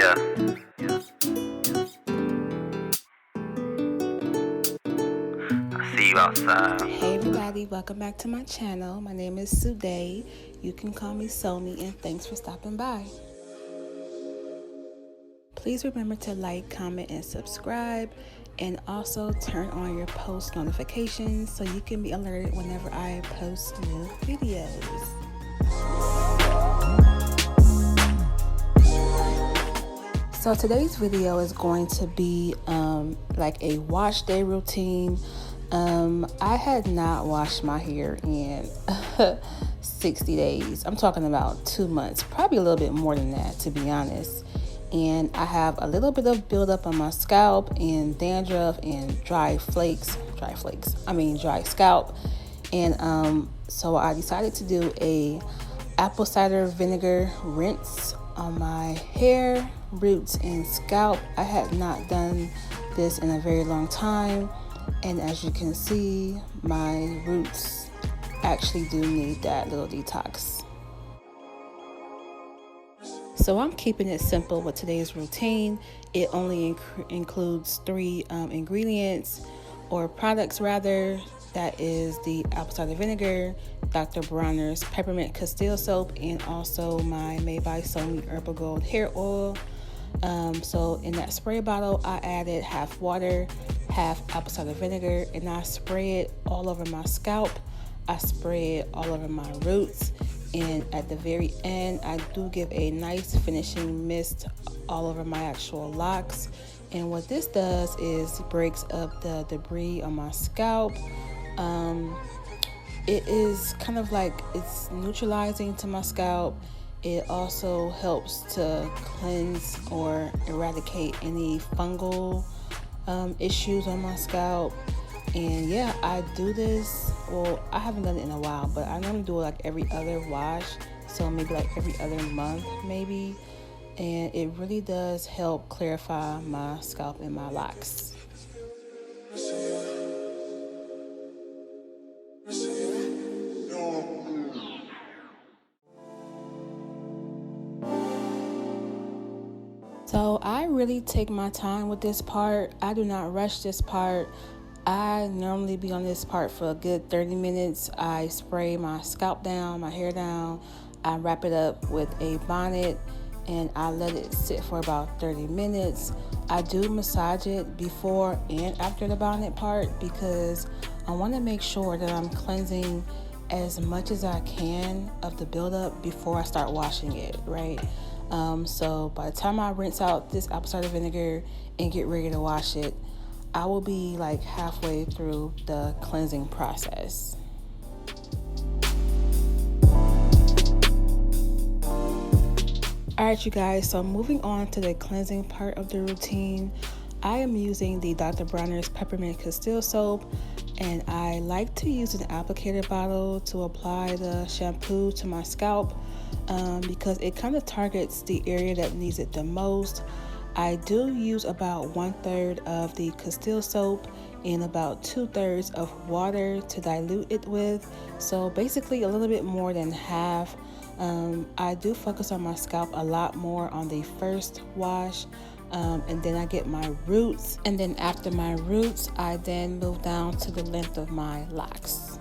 Yeah. I see you outside. Hey everybody, welcome back to my channel. My name is Suday. You can call me SOMI, and thanks for stopping by. Please remember to like, comment, and subscribe, and also turn on your post notifications so you can be alerted whenever I post new videos. So today's video is going to be like a wash day routine. I had not washed my hair in 60 days. I'm talking about 2 months, probably a little bit more than that, to be honest. And I have a little bit of buildup on my scalp and dandruff and dry scalp. And so I decided to do a apple cider vinegar rinse on my hair, roots, and scalp. I had not done this in a very long time, and as you can see, my roots actually do need that little detox. So I'm keeping it simple with today's routine. It only includes 3 ingredients, or products rather. That is the apple cider vinegar, Dr. Bronner's peppermint castile soap, and also my Made by SOMI herbal gold hair oil. So in that spray bottle, I added half water, half apple cider vinegar, and I spray it all over my scalp. I spray it all over my roots, and at the very end, I do give a nice finishing mist all over my actual locks. And what this does is breaks up the debris on my scalp. It is kind of like it's neutralizing to my scalp. It also helps to cleanse or eradicate any fungal issues on my scalp. And yeah, I do this, well, I haven't done it in a while, but I normally do it like every other wash, so maybe like every other month maybe. And it really does help clarify my scalp and my locks. So I really take my time with this part. I do not rush this part. I normally be on this part for a good 30 minutes. I spray my scalp down, my hair down. I wrap it up with a bonnet and I let it sit for about 30 minutes. I do massage it before and after the bonnet part because I want to make sure that I'm cleansing as much as I can of the buildup before I start washing it, right? So by the time I rinse out this apple cider vinegar and get ready to wash it, I will be like halfway through the cleansing process. Alright you guys, so moving on to the cleansing part of the routine, I am using the Dr. Bronner's peppermint castile soap, and I like to use an applicator bottle to apply the shampoo to my scalp because it kind of targets the area that needs it the most. I do use about 1/3 of the castile soap and about 2/3 of water to dilute it with, so basically a little bit more than half. I do focus on my scalp a lot more on the first wash, and then I get my roots, and then after my roots I then move down to the length of my locks.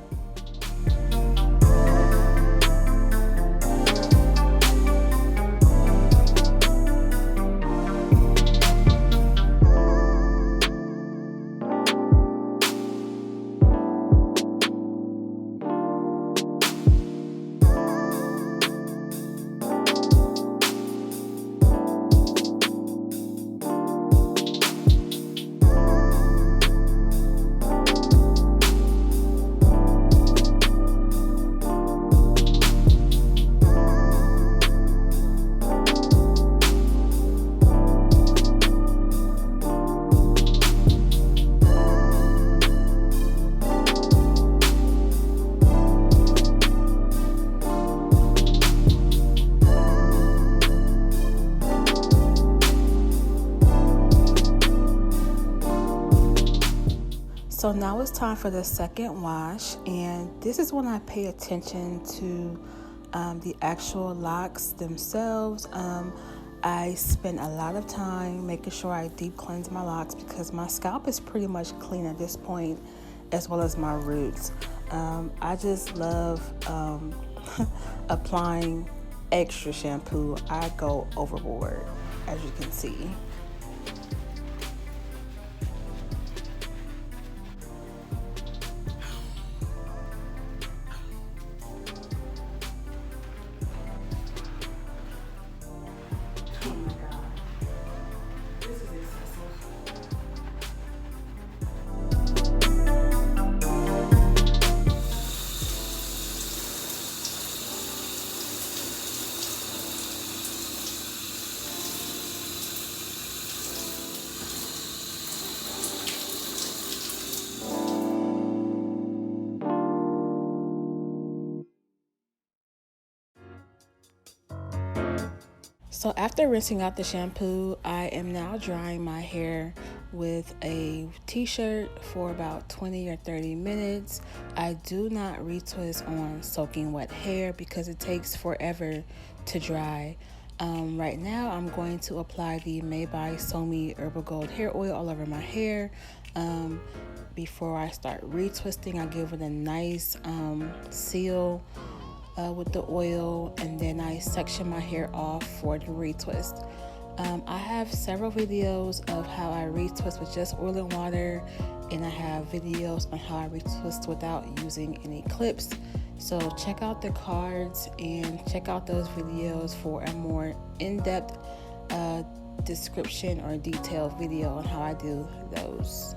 So now it's time for the second wash, and this is when I pay attention to the actual locks themselves. I spend a lot of time making sure I deep cleanse my locks because my scalp is pretty much clean at this point, as well as my roots. I just love applying extra shampoo. I go overboard, as you can see. So after rinsing out the shampoo, I am now drying my hair with a t-shirt for about 20 or 30 minutes. I do not retwist on soaking wet hair because it takes forever to dry. Right now I'm going to apply the Made by SOMI Herbal Gold hair oil all over my hair. Before I start retwisting, I give it a nice seal with the oil, and then I section my hair off for the retwist. I have several videos of how I retwist with just oil and water, and I have videos on how I retwist without using any clips. So check out the cards and check out those videos for a more in-depth description or detailed video on how I do those.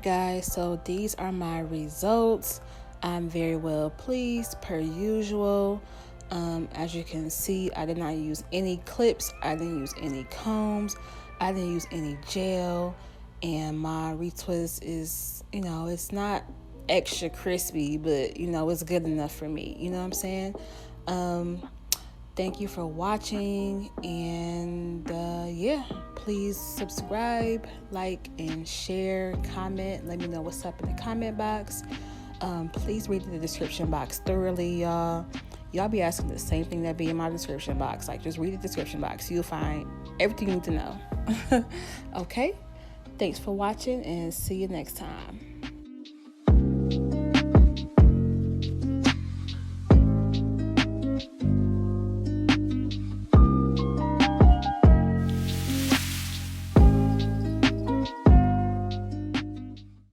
guys, so these are my results. I'm very well pleased per usual. As you can see, I did not use any clips, I didn't use any combs, I didn't use any gel, and my retwist is, it's not extra crispy, but it's good enough for me. You know what I'm saying? Thank you for watching, and please subscribe, like, and share, comment. Let me know what's up in the comment box. Please read the description box thoroughly, y'all. Y'all be asking the same thing that be in my description box. Like, just read the description box. You'll find everything you need to know. Okay? Thanks for watching, and see you next time.